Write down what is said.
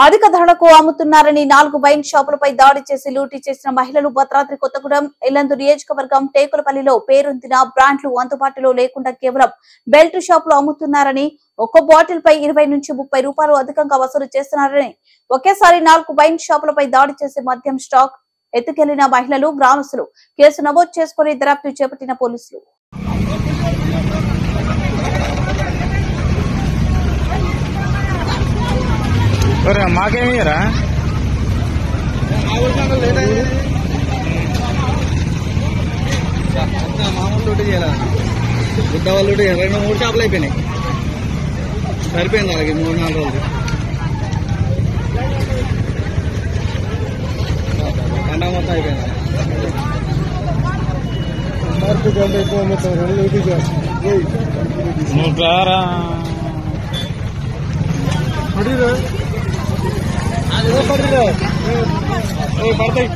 అధిక ధరలకు అమ్ముతున్నారని 4 వైన్ షాపులపై దాడి చేసి లూటీ చేసిన మహిళలు భద్రాద్రి కొత్తగూడెం ఎల్లందు నియోజకవర్గం టేకులపల్లిలో పేరొందిన బ్రాండ్లు అందుబాటులో లేకుండా కేవలం బెల్ట్ షాపులు అమ్ముతున్నారని, ఒక్కో బాటిల్ పై 20 నుంచి 30 రూపాయలు అధికంగా వసూలు చేస్తున్నారని, ఒకేసారి 4 వైన్ షాపులపై దాడి చేసి మద్యం స్టాక్ ఎత్తుకెళ్లిన మహిళలు, గ్రామస్తులు కేసు నమోదు చేసుకుని దర్యాప్తు చేపట్టిన పోలీసులు. మాకేమయ్యారా మామూలు లూటీ చేయాలి. గుడ్డ వాళ్ళు 2-3 షాపులు అయిపోయినాయి. సరిపోయింది అలాగే 3-4 రోజులు. ఎండ మొత్తం అయిపోయింది. పడతాయి.